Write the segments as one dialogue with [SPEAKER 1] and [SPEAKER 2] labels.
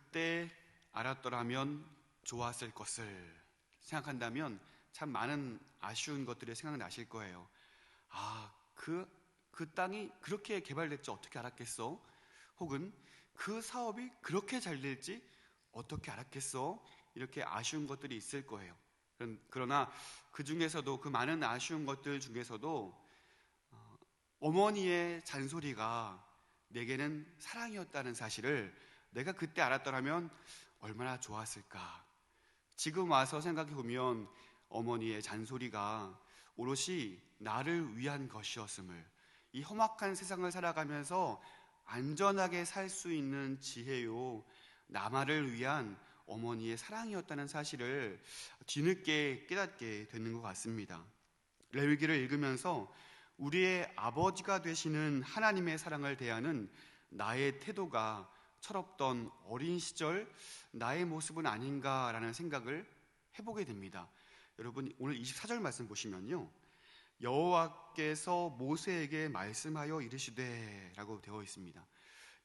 [SPEAKER 1] 그때 알았더라면 좋았을 것을 생각한다면 참 많은 아쉬운 것들이 생각나실 거예요. 그 땅이 그렇게 개발될지 어떻게 알았겠어? 혹은 그 사업이 그렇게 잘 될지 어떻게 알았겠어? 이렇게 아쉬운 것들이 있을 거예요. 그러나 그 중에서도, 그 많은 아쉬운 것들 중에서도 어머니의 잔소리가 내게는 사랑이었다는 사실을 내가 그때 알았더라면 얼마나 좋았을까. 지금 와서 생각해 보면 어머니의 잔소리가 오롯이 나를 위한 것이었음을, 이 험악한 세상을 살아가면서 안전하게 살 수 있는 지혜요, 나만을 위한 어머니의 사랑이었다는 사실을 뒤늦게 깨닫게 되는 것 같습니다. 레위기를 읽으면서 우리의 아버지가 되시는 하나님의 사랑을 대하는 나의 태도가 철없던 어린 시절 나의 모습은 아닌가라는 생각을 해보게 됩니다. 여러분, 오늘 24절 말씀 보시면요, 여호와께서 모세에게 말씀하여 이르시되 라고 되어 있습니다.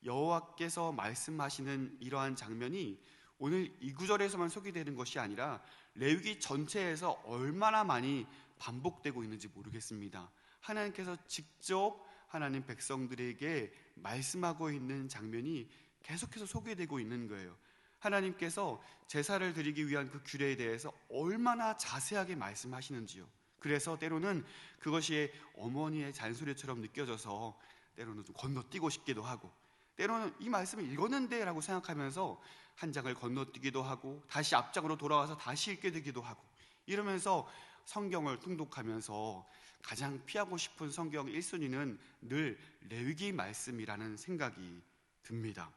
[SPEAKER 1] 여호와께서 말씀하시는 이러한 장면이 오늘 이 구절에서만 소개되는 것이 아니라 레위기 전체에서 얼마나 많이 반복되고 있는지 모르겠습니다. 하나님께서 직접 하나님 백성들에게 말씀하고 있는 장면이 계속해서 소개되고 있는 거예요. 하나님께서 제사를 드리기 위한 그 규례에 대해서 얼마나 자세하게 말씀하시는지요. 그래서 때로는 그것이 어머니의 잔소리처럼 느껴져서 때로는 좀 건너뛰고 싶기도 하고, 때로는 이 말씀을 읽었는데 라고 생각하면서 한 장을 건너뛰기도 하고 다시 앞장으로 돌아와서 다시 읽게 되기도 하고, 이러면서 성경을 통독하면서 가장 피하고 싶은 성경 1순위는 늘 레위기 말씀이라는 생각이 듭니다.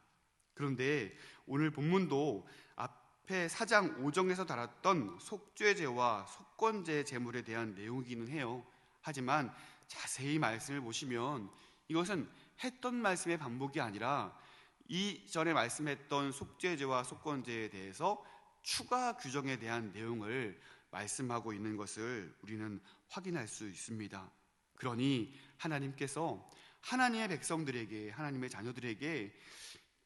[SPEAKER 1] 그런데 오늘 본문도 앞에 4장 5절에서 다뤘던 속죄제와 속건제 제물에 대한 내용이기는 해요. 하지만 자세히 말씀을 보시면 이것은 했던 말씀의 반복이 아니라 이전에 말씀했던 속죄제와 속건제에 대해서 추가 규정에 대한 내용을 말씀하고 있는 것을 우리는 확인할 수 있습니다. 그러니 하나님께서 하나님의 백성들에게, 하나님의 자녀들에게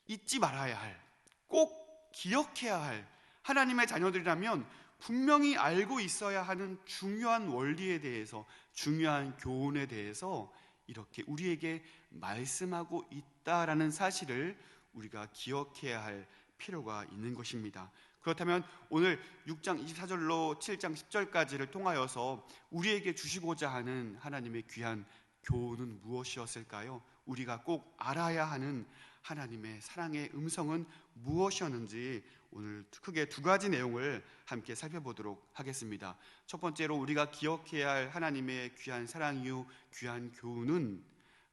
[SPEAKER 1] 잊지 말아야 할, 꼭 기억해야 할, 하나님의 자녀들이라면 분명히 알고 있어야 하는 중요한 원리에 대해서, 중요한 교훈에 대해서 이렇게 우리에게 말씀하고 있다라는 사실을 우리가 기억해야 할 필요가 있는 것입니다. 그렇다면 오늘 6장 24절로 7장 10절까지를 통하여서 우리에게 주시고자 하는 하나님의 귀한 교훈은 무엇이었을까요? 우리가 꼭 알아야 하는 하나님의 사랑의 음성은 무엇이었는지 오늘 크게 두 가지 내용을 함께 살펴보도록 하겠습니다. 첫 번째로 우리가 기억해야 할 하나님의 귀한 사랑이요 귀한 교훈은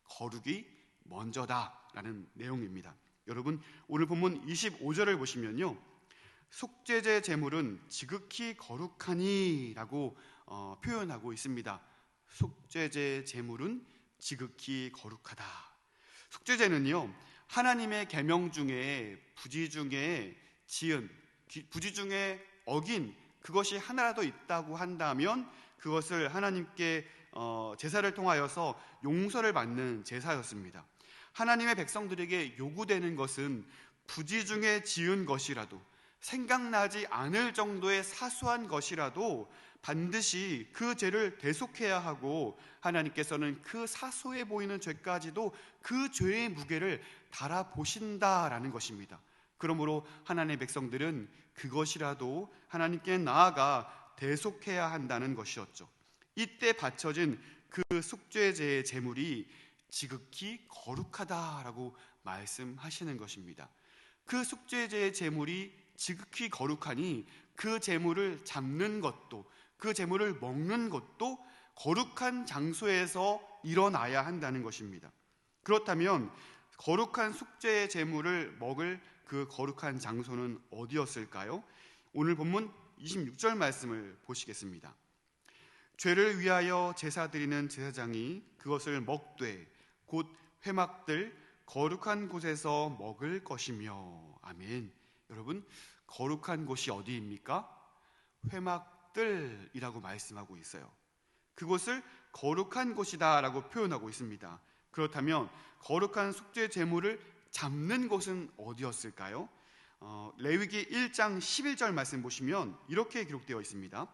[SPEAKER 1] 거룩이 먼저다라는 내용입니다. 여러분, 오늘 본문 25절을 보시면요, 속죄제 제물은 지극히 거룩하니 라고 표현하고 있습니다. 속죄제 제물은 지극히 거룩하다. 속죄제는요, 하나님의 계명 중에 부지 중에 지은, 부지 중에 어긴 그것이 하나라도 있다고 한다면 그것을 하나님께 제사를 통하여서 용서를 받는 제사였습니다. 하나님의 백성들에게 요구되는 것은 부지 중에 지은 것이라도, 생각나지 않을 정도의 사소한 것이라도 반드시 그 죄를 대속해야 하고, 하나님께서는 그 사소해 보이는 죄까지도 그 죄의 무게를 달아보신다라는 것입니다. 그러므로 하나님의 백성들은 그것이라도 하나님께 나아가 대속해야 한다는 것이었죠. 이때 바쳐진 그 속죄제의 제물이 지극히 거룩하다라고 말씀하시는 것입니다. 그 속죄제의 제물이 지극히 거룩하니 그 제물을 잡는 것도, 그 제물을 먹는 것도 거룩한 장소에서 일어나야 한다는 것입니다. 그렇다면 거룩한 속죄의 제물을 먹을 그 거룩한 장소는 어디였을까요? 오늘 본문 26절 말씀을 보시겠습니다. 죄를 위하여 제사 드리는 제사장이 그것을 먹되 곧 회막들 거룩한 곳에서 먹을 것이며. 아멘. 여러분, 거룩한 곳이 어디입니까? 회막들이라고 말씀하고 있어요. 그곳을 거룩한 곳이다 라고 표현하고 있습니다. 그렇다면 거룩한 속죄 제물을 잡는 곳은 어디였을까요? 레위기 1장 11절 말씀 보시면 이렇게 기록되어 있습니다.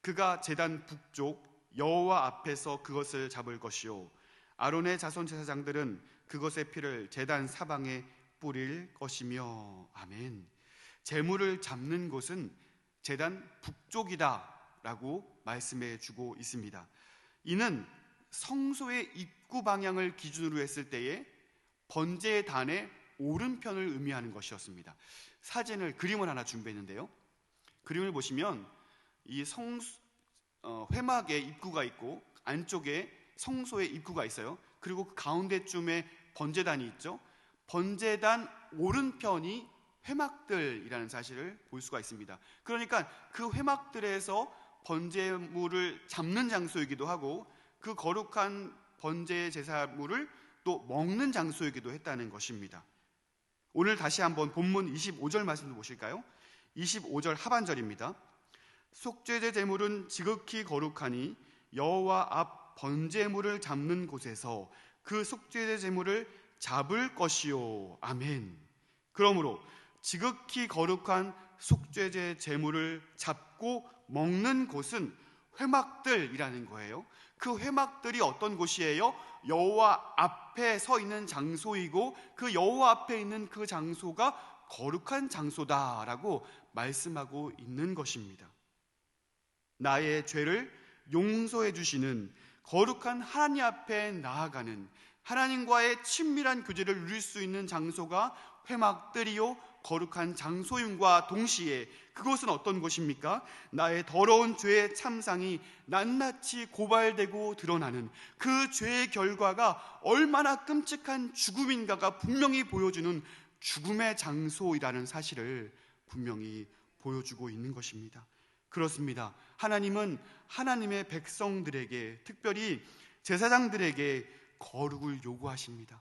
[SPEAKER 1] 그가 제단 북쪽 여호와 앞에서 그것을 잡을 것이요 아론의 자손 제사장들은 그것의 피를 제단 사방에 뿌릴 것이며. 아멘. 제물을 잡는 곳은 제단 북쪽이다라고 말씀해 주고 있습니다. 이는 성소의 입구 방향을 기준으로 했을 때에 번제단의 오른편을 의미하는 것이었습니다. 그림을 하나 준비했는데요. 그림을 보시면 이 회막에 입구가 있고 안쪽에 성소의 입구가 있어요. 그리고 그 가운데쯤에 번제단이 있죠. 번제단 오른편이 회막들이라는 사실을 볼 수가 있습니다. 그러니까 그 회막들에서 번제물을 잡는 장소이기도 하고 그 거룩한 번제 제사물을 또 먹는 장소이기도 했다는 것입니다. 오늘 다시 한번 본문 25절 말씀을 보실까요? 25절 하반절입니다. 속죄제 제물은 지극히 거룩하니 여호와 앞 번제물을 잡는 곳에서 그 속죄제 제물을 잡을 것이요. 아멘. 그러므로 지극히 거룩한 속죄제 제물을 잡고 먹는 곳은 회막들이라는 거예요. 그 회막들이 어떤 곳이에요? 여호와 앞에 서 있는 장소이고 그 여호와 앞에 있는 그 장소가 거룩한 장소다라고 말씀하고 있는 것입니다. 나의 죄를 용서해 주시는 거룩한 하나님 앞에 나아가는 하나님과의 친밀한 교제를 누릴 수 있는 장소가 회막들이요 거룩한 장소임과 동시에 그것은 어떤 곳입니까? 나의 더러운 죄의 참상이 낱낱이 고발되고 드러나는 그 죄의 결과가 얼마나 끔찍한 죽음인가가 분명히 보여주는 죽음의 장소이라는 사실을 분명히 보여주고 있는 것입니다. 그렇습니다. 하나님은 하나님의 백성들에게, 특별히 제사장들에게 거룩을 요구하십니다.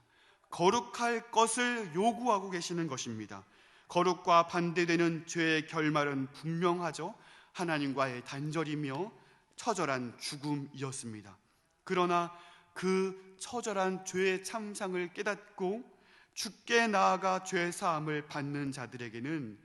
[SPEAKER 1] 거룩할 것을 요구하고 계시는 것입니다. 거룩과 반대되는 죄의 결말은 분명하죠. 하나님과의 단절이며 처절한 죽음이었습니다. 그러나 그 처절한 죄의 참상을 깨닫고 주께 나아가 죄 사함을 받는 자들에게는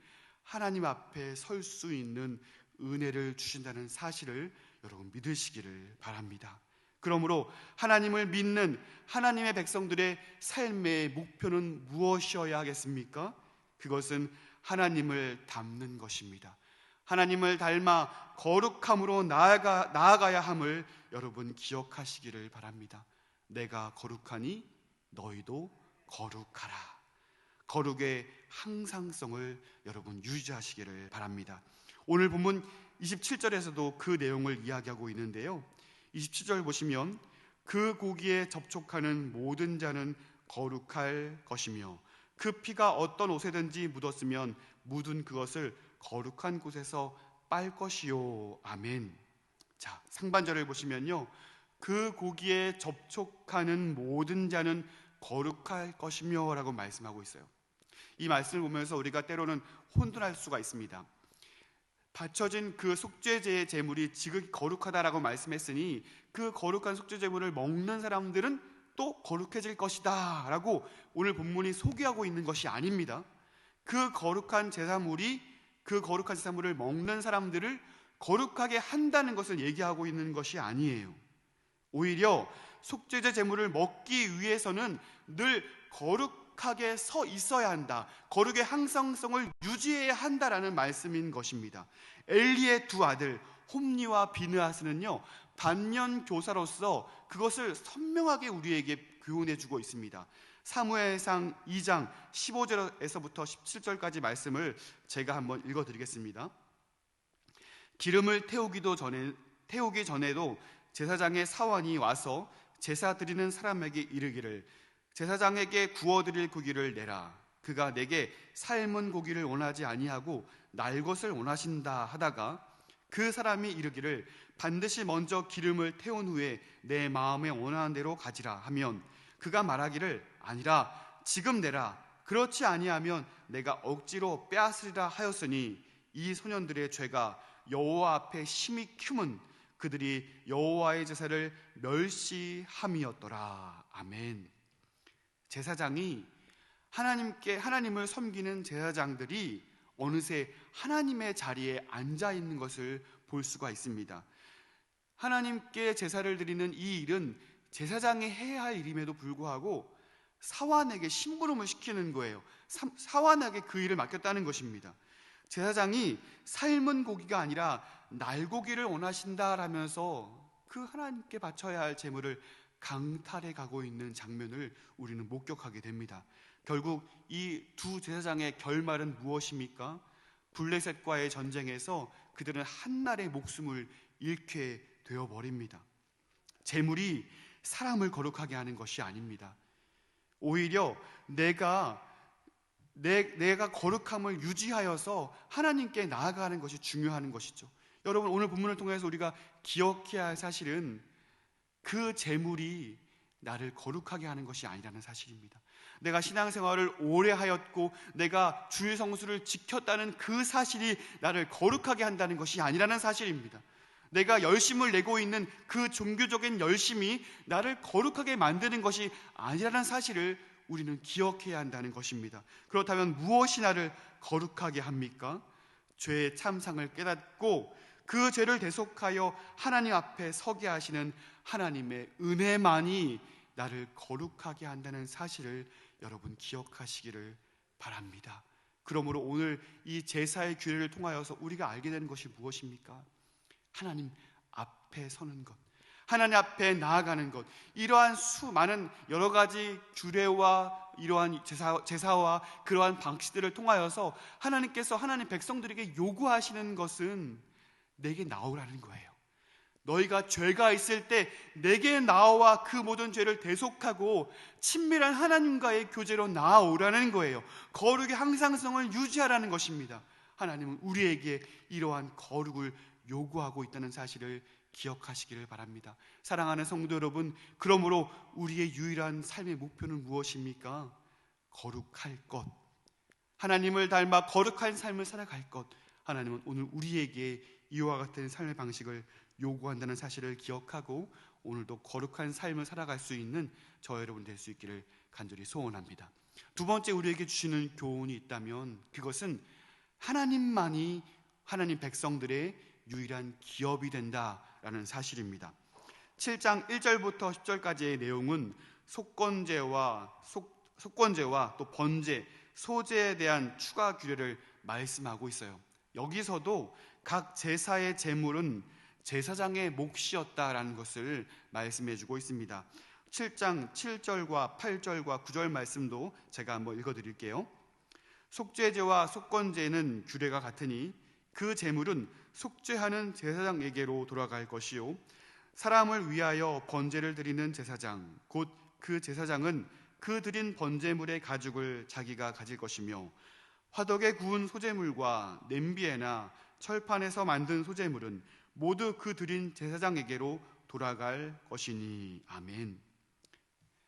[SPEAKER 1] 하나님 앞에 설 수 있는 은혜를 주신다는 사실을 여러분 믿으시기를 바랍니다. 그러므로 하나님을 믿는 하나님의 백성들의 삶의 목표는 무엇이어야 하겠습니까? 그것은 하나님을 닮는 것입니다. 하나님을 닮아 거룩함으로 나아가야 함을 여러분 기억하시기를 바랍니다. 내가 거룩하니 너희도 거룩하라. 거룩의 항상성을 여러분 유지하시기를 바랍니다. 오늘 본문 27절에서도 그 내용을 이야기하고 있는데요. 27절 보시면 그 고기에 접촉하는 모든 자는 거룩할 것이며 그 피가 어떤 옷에든지 묻었으면 묻은 그것을 거룩한 곳에서 빨 것이요. 아멘. 자, 상반절을 보시면요. 그 고기에 접촉하는 모든 자는 거룩할 것이며 라고 말씀하고 있어요. 이 말씀을 보면서 우리가 때로는 혼돈할 수가 있습니다. 바쳐진 그 속죄제의 제물이 지극히 거룩하다라고 말씀했으니 그 거룩한 속죄 제물을 먹는 사람들은 또 거룩해질 것이다 라고 오늘 본문이 소개하고 있는 것이 아닙니다. 그 거룩한 제사물을 먹는 사람들을 거룩하게 한다는 것을 얘기하고 있는 것이 아니에요. 오히려 속죄제 제물을 먹기 위해서는 늘 거룩하게 서 있어야 한다. 거룩의 항상성을 유지해야 한다라는 말씀인 것입니다. 엘리의 두 아들 홈니와 비느하스는요, 반면 교사로서 그것을 선명하게 우리에게 교훈해주고 있습니다. 사무엘상 2장 15절에서부터 17절까지 말씀을 제가 한번 읽어드리겠습니다. 기름을 태우기 전에도 제사장의 사원이 와서 제사 드리는 사람에게 이르기를 제사장에게 구워드릴 고기를 내라. 그가 내게 삶은 고기를 원하지 아니하고 날 것을 원하신다 하다가 그 사람이 이르기를 반드시 먼저 기름을 태운 후에 내 마음에 원하는 대로 가지라 하면 그가 말하기를 아니라 지금 내라. 그렇지 아니하면 내가 억지로 빼앗으리라 하였으니 이 소년들의 죄가 여호와 앞에 심히 큐문 그들이 여호와의 제사를 멸시함이었더라. 아멘. 제사장이 하나님을 섬기는 제사장들이 어느새 하나님의 자리에 앉아 있는 것을 볼 수가 있습니다. 하나님께 제사를 드리는 이 일은 제사장이 해야 할 일임에도 불구하고 사환에게 심부름을 시키는 거예요. 사환에게 그 일을 맡겼다는 것입니다. 제사장이 삶은 고기가 아니라 날고기를 원하신다라면서 그 하나님께 바쳐야 할 제물을 강탈해 가고 있는 장면을 우리는 목격하게 됩니다. 결국 이 두 제사장의 결말은 무엇입니까? 블레셋과의 전쟁에서 그들은 한날의 목숨을 잃게 되어버립니다. 제물이 사람을 거룩하게 하는 것이 아닙니다. 오히려 내가 거룩함을 유지하여서 하나님께 나아가는 것이 중요한 것이죠. 여러분, 오늘 본문을 통해서 우리가 기억해야 할 사실은 그 제물이 나를 거룩하게 하는 것이 아니라는 사실입니다. 내가 신앙생활을 오래 하였고 내가 주일 성수를 지켰다는 그 사실이 나를 거룩하게 한다는 것이 아니라는 사실입니다. 내가 열심을 내고 있는 그 종교적인 열심이 나를 거룩하게 만드는 것이 아니라는 사실을 우리는 기억해야 한다는 것입니다. 그렇다면 무엇이 나를 거룩하게 합니까? 죄의 참상을 깨닫고 그 죄를 대속하여 하나님 앞에 서게 하시는 하나님의 은혜만이 나를 거룩하게 한다는 사실을 여러분 기억하시기를 바랍니다. 그러므로 오늘 이 제사의 규례를 통하여서 우리가 알게 되는 것이 무엇입니까? 하나님 앞에 서는 것, 하나님 앞에 나아가는 것, 이러한 수많은 여러 가지 규례와 이러한 제사와 그러한 방식들을 통하여서 하나님께서 하나님 백성들에게 요구하시는 것은 내게 나오라는 거예요. 너희가 죄가 있을 때 내게 나와 그 모든 죄를 대속하고 친밀한 하나님과의 교제로 나아오라는 거예요. 거룩의 항상성을 유지하라는 것입니다. 하나님은 우리에게 이러한 거룩을 요구하고 있다는 사실을 기억하시기를 바랍니다. 사랑하는 성도 여러분, 그러므로 우리의 유일한 삶의 목표는 무엇입니까? 거룩할 것, 하나님을 닮아 거룩한 삶을 살아갈 것. 하나님은 오늘 우리에게 이와 같은 삶의 방식을 요구한다는 사실을 기억하고 오늘도 거룩한 삶을 살아갈 수 있는 저 여러분 될 수 있기를 간절히 소원합니다. 두 번째 우리에게 주시는 교훈이 있다면 그것은 하나님만이 하나님 백성들의 유일한 기업이 된다라는 사실입니다. 7장 1절부터 10절까지의 내용은 속건제와 또 번제, 소제에 대한 추가 규례를 말씀하고 있어요. 여기서도 각 제사의 제물은 제사장의 몫이었다라는 것을 말씀해주고 있습니다. 7장 7절과 8절과 9절 말씀도 제가 한번 읽어드릴게요. 속죄제와 속건제는 규례가 같으니 그 제물은 속죄하는 제사장에게로 돌아갈 것이요 사람을 위하여 번제를 드리는 제사장 곧 그 제사장은 그 드린 번제물의 가죽을 자기가 가질 것이며 화덕에 구운 소제물과 냄비에나 철판에서 만든 소제물은 모두 그 드린 제사장에게로 돌아갈 것이니. 아멘.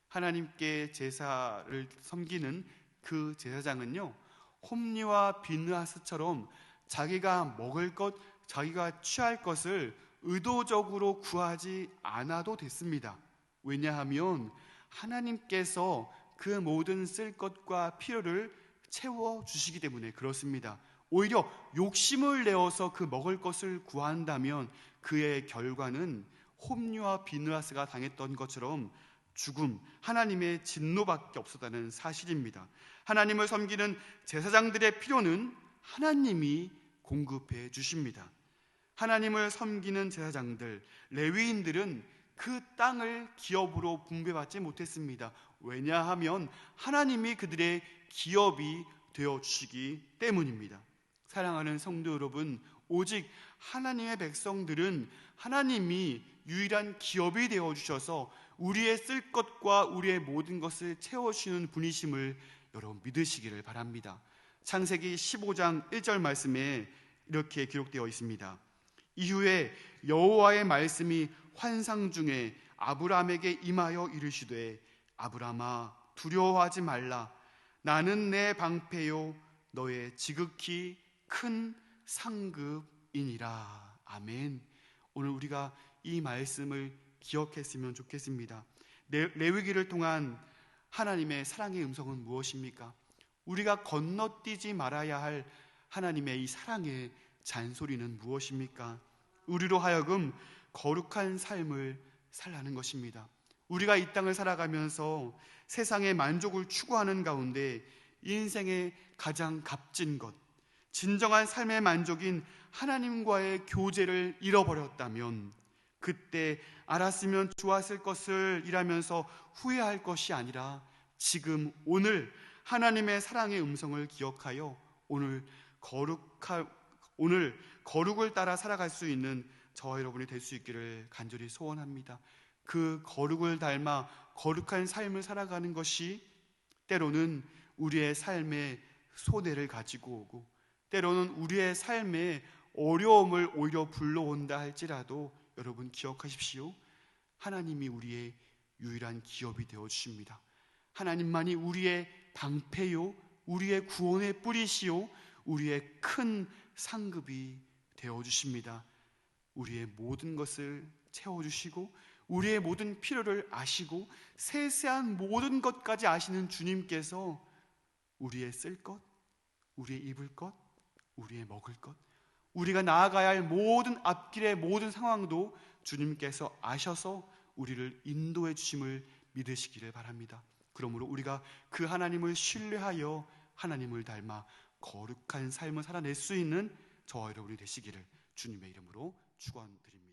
[SPEAKER 1] 하나님께 제사를 섬기는 그 제사장은요, 홈리와 비느하스처럼 자기가 먹을 것, 자기가 취할 것을 의도적으로 구하지 않아도 됐습니다. 왜냐하면 하나님께서 그 모든 쓸 것과 필요를 채워주시기 때문에 그렇습니다. 오히려 욕심을 내어서 그 먹을 것을 구한다면 그의 결과는 홈리와 비느하스가 당했던 것처럼 죽음, 하나님의 진노밖에 없었다는 사실입니다. 하나님을 섬기는 제사장들의 필요는 하나님이 공급해 주십니다. 하나님을 섬기는 제사장들, 레위인들은 그 땅을 기업으로 분배받지 못했습니다. 왜냐하면 하나님이 그들의 기업이 되어주시기 때문입니다. 사랑하는 성도 여러분, 오직 하나님의 백성들은 하나님이 유일한 기업이 되어주셔서 우리의 쓸 것과 우리의 모든 것을 채워주시는 분이심을 여러분 믿으시기를 바랍니다. 창세기 15장 1절 말씀에 이렇게 기록되어 있습니다. 이후에 여호와의 말씀이 환상 중에 아브라함에게 임하여 이르시되 아브라함아 두려워하지 말라 나는 내 방패요 너의 지극히 큰 상급이니라. 아멘. 오늘 우리가 이 말씀을 기억했으면 좋겠습니다. 레위기를 통한 하나님의 사랑의 음성은 무엇입니까? 우리가 건너뛰지 말아야 할 하나님의 이 사랑의 잔소리는 무엇입니까? 우리로 하여금 거룩한 삶을 살라는 것입니다. 우리가 이 땅을 살아가면서 세상의 만족을 추구하는 가운데 인생의 가장 값진 것, 진정한 삶의 만족인 하나님과의 교제를 잃어버렸다면 그때 알았으면 좋았을 것을 일하면서 후회할 것이 아니라 지금 오늘 하나님의 사랑의 음성을 기억하여 오늘 거룩을 따라 살아갈 수 있는 저와 여러분이 될 수 있기를 간절히 소원합니다. 그 거룩을 닮아 거룩한 삶을 살아가는 것이 때로는 우리의 삶에 손해를 가지고 오고 때로는 우리의 삶에 어려움을 오히려 불러온다 할지라도 여러분 기억하십시오. 하나님이 우리의 유일한 기업이 되어주십니다. 하나님만이 우리의 방패요, 우리의 구원의 뿌리시요, 우리의 큰 상급이 되어주십니다. 우리의 모든 것을 채워주시고 우리의 모든 필요를 아시고 세세한 모든 것까지 아시는 주님께서 우리의 쓸 것, 우리의 입을 것, 우리의 먹을 것, 우리가 나아가야 할 모든 앞길의 모든 상황도 주님께서 아셔서 우리를 인도해 주심을 믿으시기를 바랍니다. 그러므로 우리가 그 하나님을 신뢰하여 하나님을 닮아 거룩한 삶을 살아낼 수 있는 저와 여러분이 되시기를 주님의 이름으로 축원드립니다.